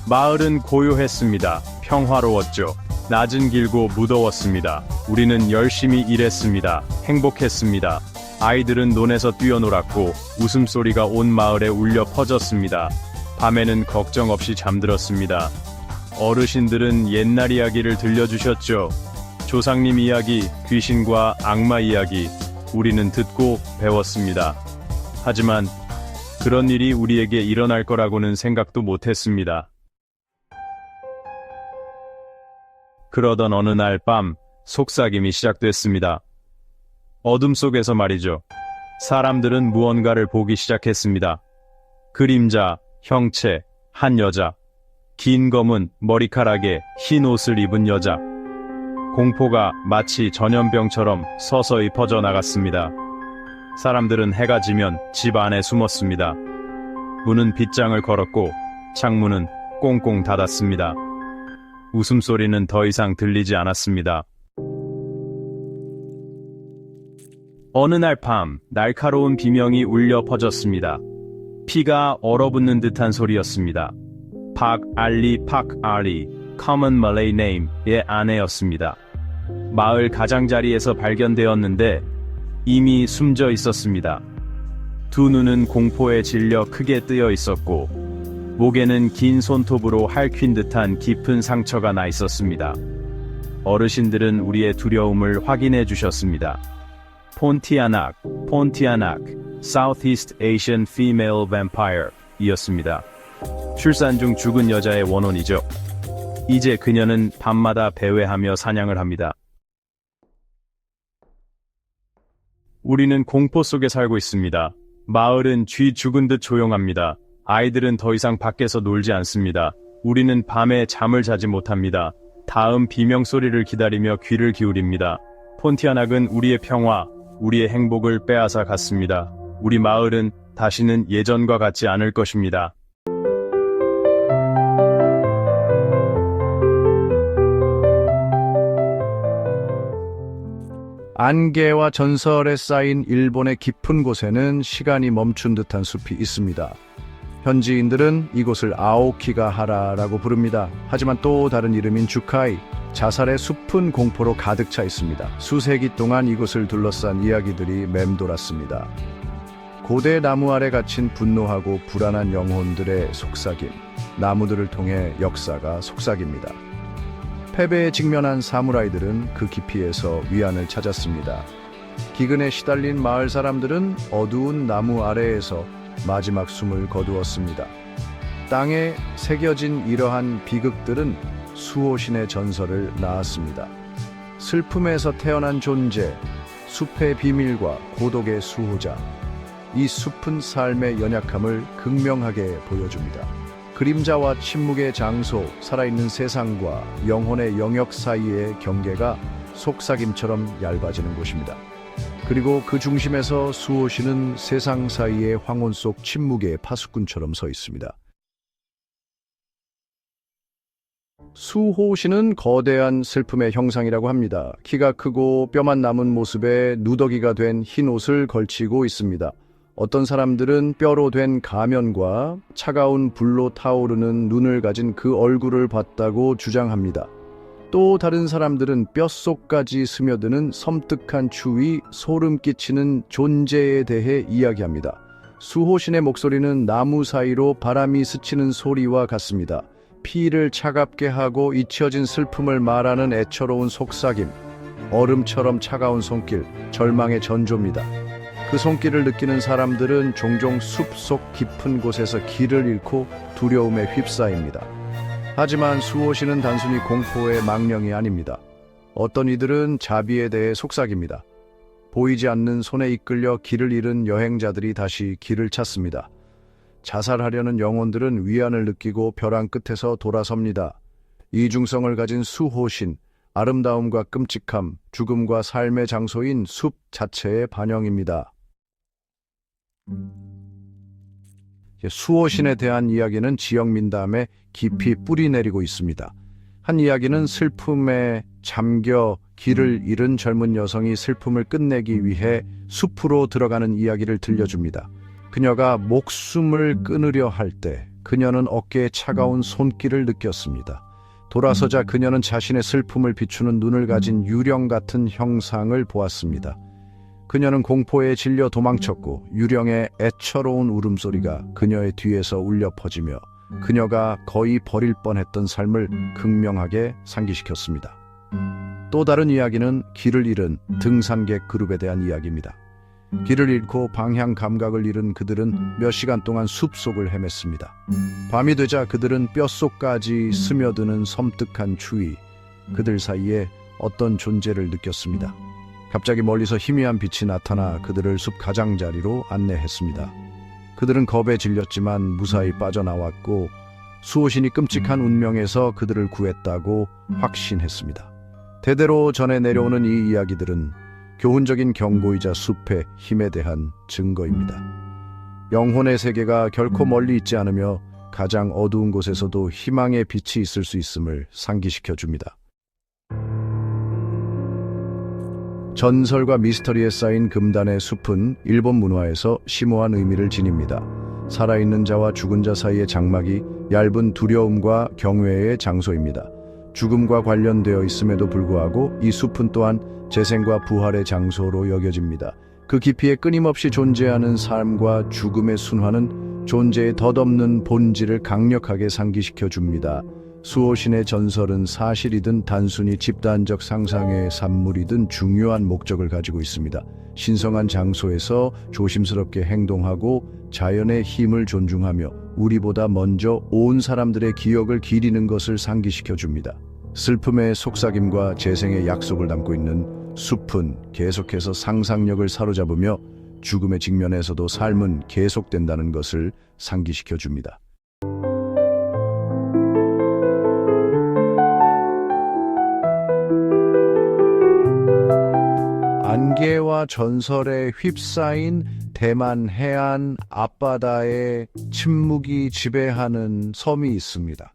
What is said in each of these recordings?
마을은 고요했습니다. 평화로웠죠. 낮은 길고 무더웠습니다. 우리는 열심히 일했습니다. 행복했습니다. 아이들은 논에서 뛰어놀았고 웃음소리가 온 마을에 울려 퍼졌습니다. 밤에는 걱정 없이 잠들었습니다. 어르신들은 옛날 이야기를 들려주셨죠. 조상님 이야기, 귀신과 악마 이야기, 우리는 듣고 배웠습니다. 하지만 그런 일이 우리에게 일어날 거라고는 생각도 못했습니다. 그러던 어느 날 밤, 속삭임이 시작됐습니다. 어둠 속에서 말이죠. 사람들은 무언가를 보기 시작했습니다. 그림자, 형체, 한 여자, 긴 검은 머리카락에 흰 옷을 입은 여자. 공포가 마치 전염병처럼 서서히 퍼져나갔습니다. 사람들은 해가 지면 집 안에 숨었습니다. 문은 빗장을 걸었고 창문은 꽁꽁 닫았습니다. 웃음소리는 더 이상 들리지 않았습니다. 어느 날 밤, 날카로운 비명이 울려 퍼졌습니다. 피가 얼어붙는 듯한 소리였습니다. 팍 알리, Common Malay Name의 아내였습니다. 마을 가장자리에서 발견되었는데 이미 숨져 있었습니다. 두 눈은 공포에 질려 크게 뜨여 있었고 목에는 긴 손톱으로 핥힌 듯한 깊은 상처가 나 있었습니다. 어르신들은 우리의 두려움을 확인해 주셨습니다. 폰티아낙, Southeast Asian Female Vampire 이었습니다. 출산 중 죽은 여자의 원혼이죠. 이제 그녀는 밤마다 배회하며 사냥을 합니다. 우리는 공포 속에 살고 있습니다. 마을은 쥐 죽은 듯 조용합니다. 아이들은 더 이상 밖에서 놀지 않습니다. 우리는 밤에 잠을 자지 못합니다. 다음 비명 소리를 기다리며 귀를 기울입니다. 폰티아낙은 우리의 평화, 우리의 행복을 빼앗아 갔습니다. 우리 마을은 다시는 예전과 같지 않을 것입니다. 안개와 전설에 쌓인 일본의 깊은 곳에는 시간이 멈춘 듯한 숲이 있습니다. 현지인들은 이곳을 아오키가하라라고 부릅니다. 하지만 또 다른 이름인 주카이, 자살의 숲은 공포로 가득 차 있습니다. 수세기 동안 이곳을 둘러싼 이야기들이 맴돌았습니다. 고대 나무 아래 갇힌 분노하고 불안한 영혼들의 속삭임, 나무들을 통해 역사가 속삭입니다. 패배에 직면한 사무라이들은 그 깊이에서 위안을 찾았습니다. 기근에 시달린 마을 사람들은 어두운 나무 아래에서 마지막 숨을 거두었습니다. 땅에 새겨진 이러한 비극들은 수호신의 전설을 낳았습니다. 슬픔에서 태어난 존재, 숲의 비밀과 고독의 수호자. 이 숲은 삶의 연약함을 극명하게 보여줍니다. 그림자와 침묵의 장소, 살아있는 세상과 영혼의 영역 사이의 경계가 속삭임처럼 얇아지는 곳입니다. 그리고 그 중심에서 수호신은 세상 사이의 황혼 속 침묵의 파수꾼처럼 서 있습니다. 수호신은 거대한 슬픔의 형상이라고 합니다. 키가 크고 뼈만 남은 모습에 누더기가 된 흰 옷을 걸치고 있습니다. 어떤 사람들은 뼈로 된 가면과 차가운 불로 타오르는 눈을 가진 그 얼굴을 봤다고 주장합니다. 또 다른 사람들은 뼛속까지 스며드는 섬뜩한 추위, 소름 끼치는 존재에 대해 이야기합니다. 수호신의 목소리는 나무 사이로 바람이 스치는 소리와 같습니다. 피를 차갑게 하고 잊혀진 슬픔을 말하는 애처로운 속삭임, 얼음처럼 차가운 손길, 절망의 전조입니다. 그 손길을 느끼는 사람들은 종종 숲속 깊은 곳에서 길을 잃고 두려움에 휩싸입니다. 하지만 수호신은 단순히 공포의 망령이 아닙니다. 어떤 이들은 자비에 대해 속삭입니다. 보이지 않는 손에 이끌려 길을 잃은 여행자들이 다시 길을 찾습니다. 자살하려는 영혼들은 위안을 느끼고 벼랑 끝에서 돌아섭니다. 이중성을 가진 수호신, 아름다움과 끔찍함, 죽음과 삶의 장소인 숲 자체의 반영입니다. 수호신에 대한 이야기는 지역 민담에 깊이 뿌리 내리고 있습니다. 한 이야기는 슬픔에 잠겨 길을 잃은 젊은 여성이 슬픔을 끝내기 위해 숲으로 들어가는 이야기를 들려줍니다. 그녀가 목숨을 끊으려 할 때 그녀는 어깨에 차가운 손길을 느꼈습니다. 돌아서자 그녀는 자신의 슬픔을 비추는 눈을 가진 유령 같은 형상을 보았습니다. 그녀는 공포에 질려 도망쳤고 유령의 애처로운 울음소리가 그녀의 뒤에서 울려 퍼지며 그녀가 거의 버릴 뻔했던 삶을 극명하게 상기시켰습니다. 또 다른 이야기는 길을 잃은 등산객 그룹에 대한 이야기입니다. 길을 잃고 방향 감각을 잃은 그들은 몇 시간 동안 숲속을 헤맸습니다. 밤이 되자 그들은 뼛속까지 스며드는 섬뜩한 추위, 그들 사이에 어떤 존재를 느꼈습니다. 갑자기 멀리서 희미한 빛이 나타나 그들을 숲 가장자리로 안내했습니다. 그들은 겁에 질렸지만 무사히 빠져나왔고 수호신이 끔찍한 운명에서 그들을 구했다고 확신했습니다. 대대로 전해 내려오는 이 이야기들은 교훈적인 경고이자 숲의 힘에 대한 증거입니다. 영혼의 세계가 결코 멀리 있지 않으며 가장 어두운 곳에서도 희망의 빛이 있을 수 있음을 상기시켜 줍니다. 전설과 미스터리에 쌓인 금단의 숲은 일본 문화에서 심오한 의미를 지닙니다. 살아있는 자와 죽은 자 사이의 장막이 얇은 두려움과 경외의 장소입니다. 죽음과 관련되어 있음에도 불구하고 이 숲은 또한 재생과 부활의 장소로 여겨집니다. 그 깊이에 끊임없이 존재하는 삶과 죽음의 순환은 존재의 덧없는 본질을 강력하게 상기시켜 줍니다. 수호신의 전설은 사실이든 단순히 집단적 상상의 산물이든 중요한 목적을 가지고 있습니다. 신성한 장소에서 조심스럽게 행동하고 자연의 힘을 존중하며 우리보다 먼저 온 사람들의 기억을 기리는 것을 상기시켜 줍니다. 슬픔의 속삭임과 재생의 약속을 담고 있는 숲은 계속해서 상상력을 사로잡으며 죽음의 직면에서도 삶은 계속된다는 것을 상기시켜 줍니다. 안개와 전설에 휩싸인 대만 해안 앞바다에 침묵이 지배하는 섬이 있습니다.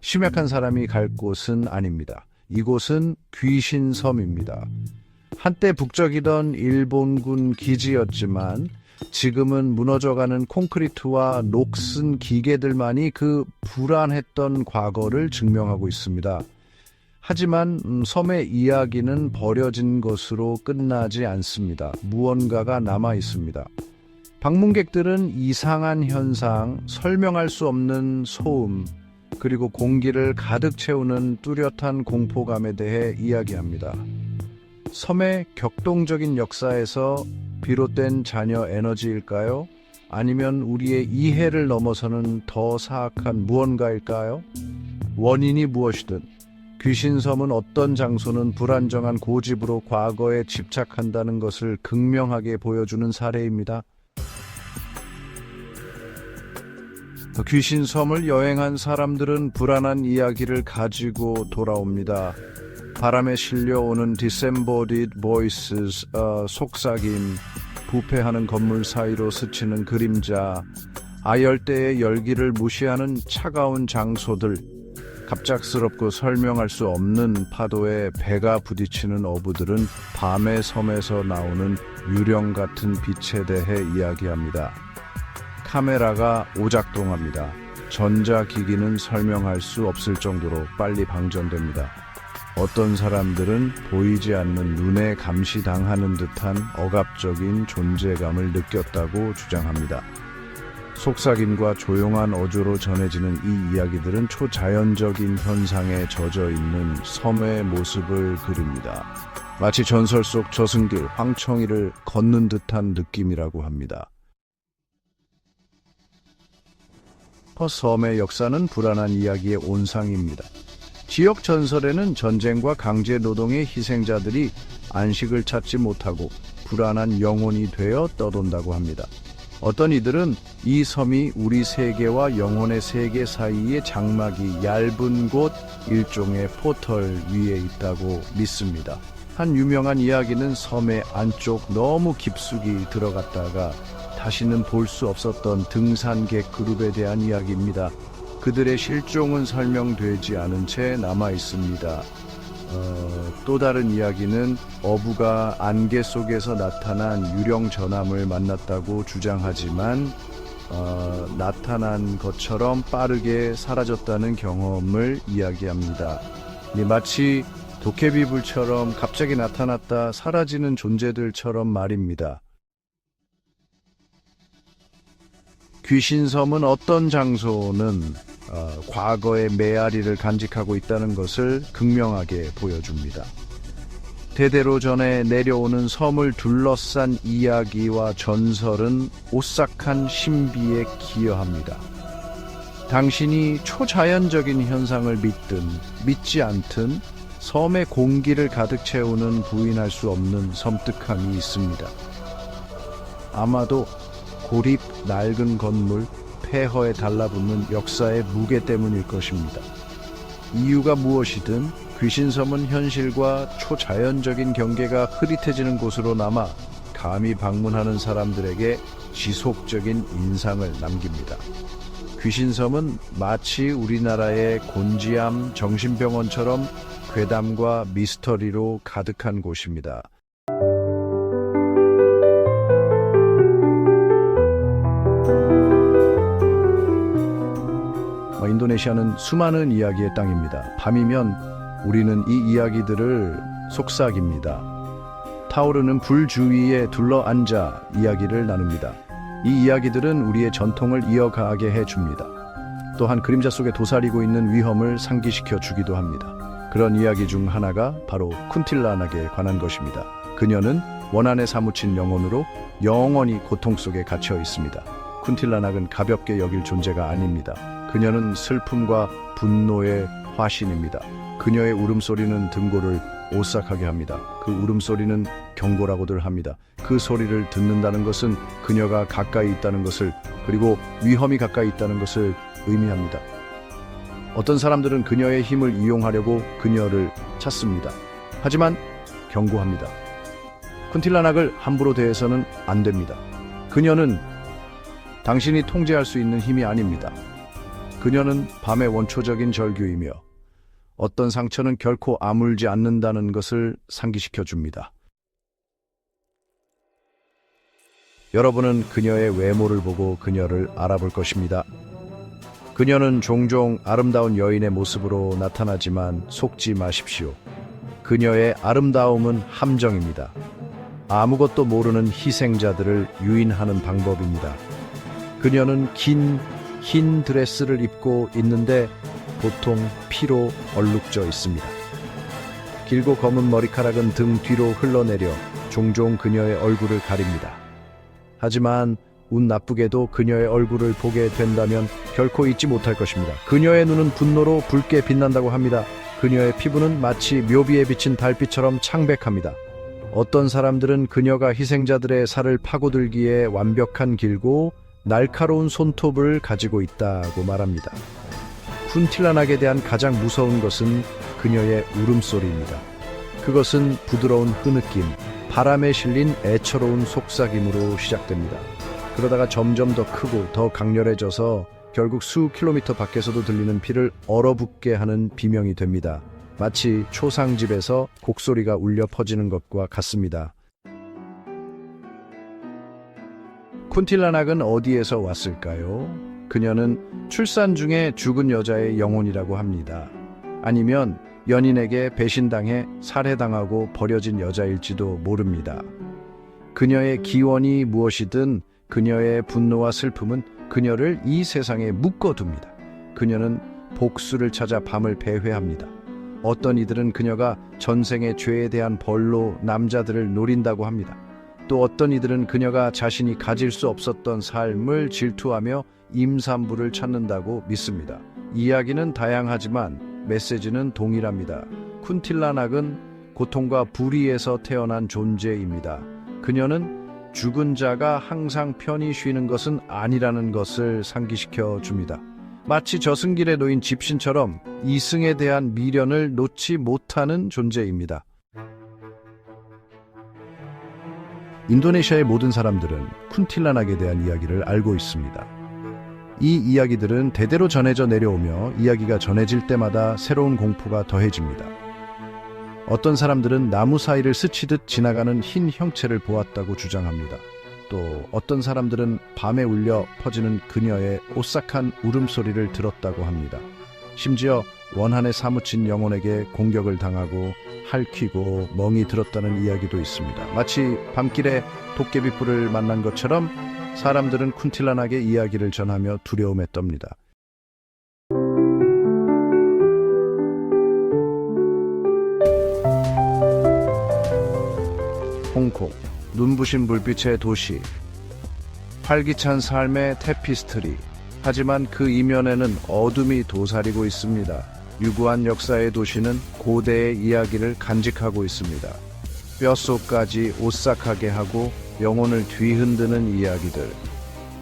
심약한 사람이 갈 곳은 아닙니다. 이곳은 귀신섬입니다. 한때 북적이던 일본군 기지였지만 지금은 무너져가는 콘크리트와 녹슨 기계들만이 그 불안했던 과거를 증명하고 있습니다. 하지만 섬의 이야기는 버려진 것으로 끝나지 않습니다. 무언가가 남아 있습니다. 방문객들은 이상한 현상, 설명할 수 없는 소음, 그리고 공기를 가득 채우는 뚜렷한 공포감에 대해 이야기합니다. 섬의 격동적인 역사에서 비롯된 자녀 에너지일까요? 아니면 우리의 이해를 넘어서는 더 사악한 무언가일까요? 원인이 무엇이든 귀신섬은 어떤 장소는 불안정한 고집으로 과거에 집착한다는 것을 극명하게 보여주는 사례입니다. 귀신섬을 여행한 사람들은 불안한 이야기를 가지고 돌아옵니다. 바람에 실려오는 disembodied voices, 속삭임, 부패하는 건물 사이로 스치는 그림자, 아열대의 열기를 무시하는 차가운 장소들, 갑작스럽고 설명할 수 없는 파도에 배가 부딪히는 어부들은 밤의 섬에서 나오는 유령 같은 빛에 대해 이야기합니다. 카메라가 오작동합니다. 전자기기는 설명할 수 없을 정도로 빨리 방전됩니다. 어떤 사람들은 보이지 않는 눈에 감시당하는 듯한 억압적인 존재감을 느꼈다고 주장합니다. 속삭임과 조용한 어조로 전해지는 이 이야기들은 초자연적인 현상에 젖어 있는 섬의 모습을 그립니다. 마치 전설 속 저승길, 황청이를 걷는 듯한 느낌이라고 합니다. 섬의 역사는 불안한 이야기의 온상입니다. 지역 전설에는 전쟁과 강제 노동의 희생자들이 안식을 찾지 못하고 불안한 영혼이 되어 떠돈다고 합니다. 어떤 이들은 이 섬이 우리 세계와 영혼의 세계 사이의 장막이 얇은 곳, 일종의 포털 위에 있다고 믿습니다. 한 유명한 이야기는 섬의 안쪽 너무 깊숙이 들어갔다가 다시는 볼 수 없었던 등산객 그룹에 대한 이야기입니다. 그들의 실종은 설명되지 않은 채 남아 있습니다. 또 다른 이야기는 어부가 안개 속에서 나타난 유령 전함을 만났다고 주장하지만 나타난 것처럼 빠르게 사라졌다는 경험을 이야기합니다. 마치 도깨비불처럼 갑자기 나타났다 사라지는 존재들처럼 말입니다. 귀신섬은 어떤 장소는 과거의 메아리를 간직하고 있다는 것을 극명하게 보여줍니다. 대대로 전해 내려오는 섬을 둘러싼 이야기와 전설은 오싹한 신비에 기여합니다. 당신이 초자연적인 현상을 믿든 믿지 않든 섬의 공기를 가득 채우는 부인할 수 없는 섬뜩함이 있습니다. 아마도 고립, 낡은 건물, 폐허에 달라붙는 역사의 무게 때문일 것입니다. 이유가 무엇이든 귀신섬은 현실과 초자연적인 경계가 흐릿해지는 곳으로 남아 감히 방문하는 사람들에게 지속적인 인상을 남깁니다. 귀신섬은 마치 우리나라의 곤지암 정신병원처럼 괴담과 미스터리로 가득한 곳입니다. 인도네시아는 수많은 이야기의 땅입니다. 밤이면 우리는 이 이야기들을 속삭입니다. 타오르는 불 주위에 둘러앉아 이야기를 나눕니다. 이 이야기들은 우리의 전통을 이어가게 해줍니다. 또한 그림자 속에 도사리고 있는 위험을 상기시켜 주기도 합니다. 그런 이야기 중 하나가 바로 쿤틸라낙에 관한 것입니다. 그녀는 원한에 사무친 영혼으로 영원히 고통 속에 갇혀 있습니다. 쿤틸라낙은 가볍게 여길 존재가 아닙니다. 그녀는 슬픔과 분노의 화신입니다. 그녀의 울음소리는 등골을 오싹하게 합니다. 그 울음소리는 경고라고들 합니다. 그 소리를 듣는다는 것은 그녀가 가까이 있다는 것을, 그리고 위험이 가까이 있다는 것을 의미합니다. 어떤 사람들은 그녀의 힘을 이용하려고 그녀를 찾습니다. 하지만 경고합니다. 쿤틸라낙을 함부로 대해서는 안 됩니다. 그녀는 당신이 통제할 수 있는 힘이 아닙니다. 그녀는 밤의 원초적인 절규이며 어떤 상처는 결코 아물지 않는다는 것을 상기시켜 줍니다. 여러분은 그녀의 외모를 보고 그녀를 알아볼 것입니다. 그녀는 종종 아름다운 여인의 모습으로 나타나지만 속지 마십시오. 그녀의 아름다움은 함정입니다. 아무것도 모르는 희생자들을 유인하는 방법입니다. 그녀는 긴 흰 드레스를 입고 있는데 보통 피로 얼룩져 있습니다. 길고 검은 머리카락은 등 뒤로 흘러내려 종종 그녀의 얼굴을 가립니다. 하지만 운 나쁘게도 그녀의 얼굴을 보게 된다면 결코 잊지 못할 것입니다. 그녀의 눈은 분노로 붉게 빛난다고 합니다. 그녀의 피부는 마치 묘비에 비친 달빛처럼 창백합니다. 어떤 사람들은 그녀가 희생자들의 살을 파고들기에 완벽한 길고 날카로운 손톱을 가지고 있다고 말합니다. 쿤틸라낙에 대한 가장 무서운 것은 그녀의 울음소리입니다. 그것은 부드러운 흐느낌, 바람에 실린 애처로운 속삭임으로 시작됩니다. 그러다가 점점 더 크고 더 강렬해져서 결국 수 킬로미터 밖에서도 들리는 피를 얼어붙게 하는 비명이 됩니다. 마치 초상집에서 곡소리가 울려 퍼지는 것과 같습니다. 쿤틸라낙은 어디에서 왔을까요? 그녀는 출산 중에 죽은 여자의 영혼이라고 합니다. 아니면 연인에게 배신당해 살해당하고 버려진 여자일지도 모릅니다. 그녀의 기원이 무엇이든 그녀의 분노와 슬픔은 그녀를 이 세상에 묶어둡니다. 그녀는 복수를 찾아 밤을 배회합니다. 어떤 이들은 그녀가 전생의 죄에 대한 벌로 남자들을 노린다고 합니다. 또 어떤 이들은 그녀가 자신이 가질 수 없었던 삶을 질투하며 임산부를 찾는다고 믿습니다. 이야기는 다양하지만 메시지는 동일합니다. 쿤틸라낙은 고통과 불의에서 태어난 존재입니다. 그녀는 죽은 자가 항상 편히 쉬는 것은 아니라는 것을 상기시켜 줍니다. 마치 저승길에 놓인 집신처럼 이승에 대한 미련을 놓지 못하는 존재입니다. 인도네시아의 모든 사람들은 쿤틸라낙에 대한 이야기를 알고 있습니다. 이 이야기들은 대대로 전해져 내려오며 이야기가 전해질 때마다 새로운 공포가 더해집니다. 어떤 사람들은 나무 사이를 스치듯 지나가는 흰 형체를 보았다고 주장합니다. 또 또 어떤 사람들은 밤에 울려 퍼지는 그녀의 오싹한 울음소리를 들었다고 합니다. 심지어 원한에 사무친 영혼에게 공격을 당하고 핥히고 멍이 들었다는 이야기도 있습니다. 마치 밤길에 도깨비뿔을 만난 것처럼 사람들은 쿤틸란에게 이야기를 전하며 두려움에 떱니다. 홍콩, 눈부신 불빛의 도시, 활기찬 삶의 테피스트리. 하지만 그 이면에는 어둠이 도사리고 있습니다. 유구한 역사의 도시는 고대의 이야기를 간직하고 있습니다. 뼛속까지 오싹하게 하고 영혼을 뒤흔드는 이야기들,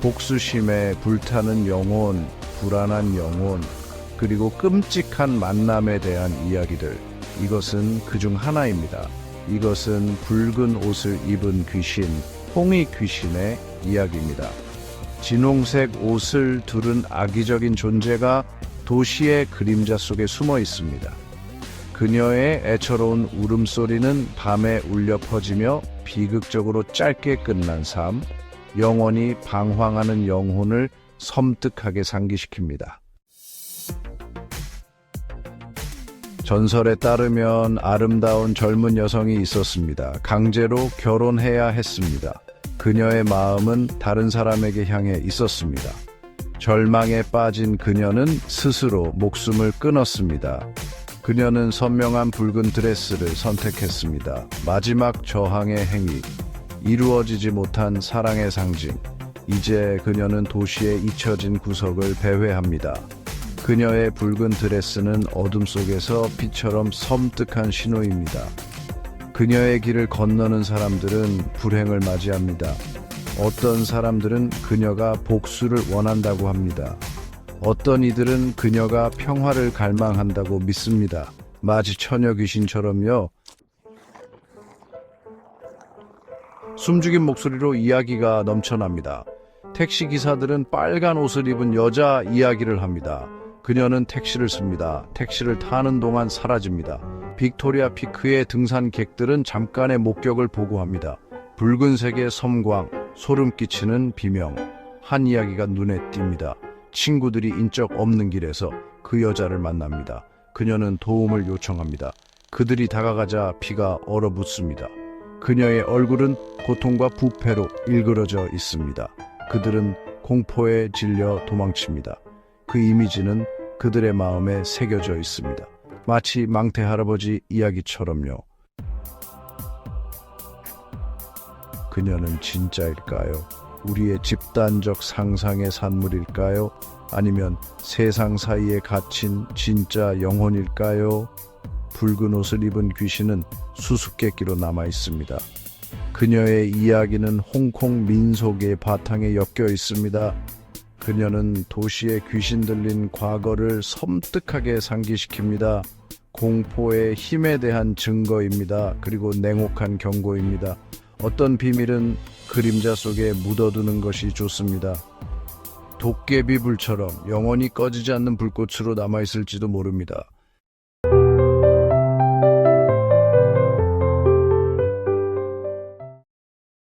복수심에 불타는 영혼, 불안한 영혼, 그리고 끔찍한 만남에 대한 이야기들. 이것은 그중 하나입니다. 이것은 붉은 옷을 입은 귀신, 홍이 귀신의 이야기입니다. 진홍색 옷을 두른 악의적인 존재가 도시의 그림자 속에 숨어 있습니다. 그녀의 애처로운 울음소리는 밤에 울려 퍼지며 비극적으로 짧게 끝난 삶, 영원히 방황하는 영혼을 섬뜩하게 상기시킵니다. 전설에 따르면 아름다운 젊은 여성이 있었습니다. 강제로 결혼해야 했습니다. 그녀의 마음은 다른 사람에게 향해 있었습니다. 절망에 빠진 그녀는 스스로 목숨을 끊었습니다. 그녀는 선명한 붉은 드레스를 선택했습니다. 마지막 저항의 행위, 이루어지지 못한 사랑의 상징. 이제 그녀는 도시의 잊혀진 구석을 배회합니다. 그녀의 붉은 드레스는 어둠 속에서 빛처럼 섬뜩한 신호입니다. 그녀의 길을 건너는 사람들은 불행을 맞이합니다. 어떤 사람들은 그녀가 복수를 원한다고 합니다. 어떤 이들은 그녀가 평화를 갈망한다고 믿습니다. 마치 처녀 귀신처럼요. 숨죽인 목소리로 이야기가 넘쳐납니다. 택시 기사들은 빨간 옷을 입은 여자 이야기를 합니다. 그녀는 택시를 씁니다. 택시를 타는 동안 사라집니다. 빅토리아 피크의 등산객들은 잠깐의 목격을 보고합니다. 붉은색의 섬광, 소름 끼치는 비명, 한 이야기가 눈에 띕니다. 친구들이 인적 없는 길에서 그 여자를 만납니다. 그녀는 도움을 요청합니다. 그들이 다가가자 피가 얼어붙습니다. 그녀의 얼굴은 고통과 부패로 일그러져 있습니다. 그들은 공포에 질려 도망칩니다. 그 이미지는 그들의 마음에 새겨져 있습니다. 마치 망태 할아버지 이야기처럼요. 그녀는 진짜일까요? 우리의 집단적 상상의 산물일까요? 아니면 세상 사이에 갇힌 진짜 영혼일까요? 붉은 옷을 입은 귀신은 수수께끼로 남아 있습니다. 그녀의 이야기는 홍콩 민속의 바탕에 엮여 있습니다. 그녀는 도시의 귀신 들린 과거를 섬뜩하게 상기시킵니다. 공포의 힘에 대한 증거입니다. 그리고 냉혹한 경고입니다. 어떤 비밀은 그림자 속에 묻어두는 것이 좋습니다. 도깨비 불처럼 영원히 꺼지지 않는 불꽃으로 남아있을지도 모릅니다.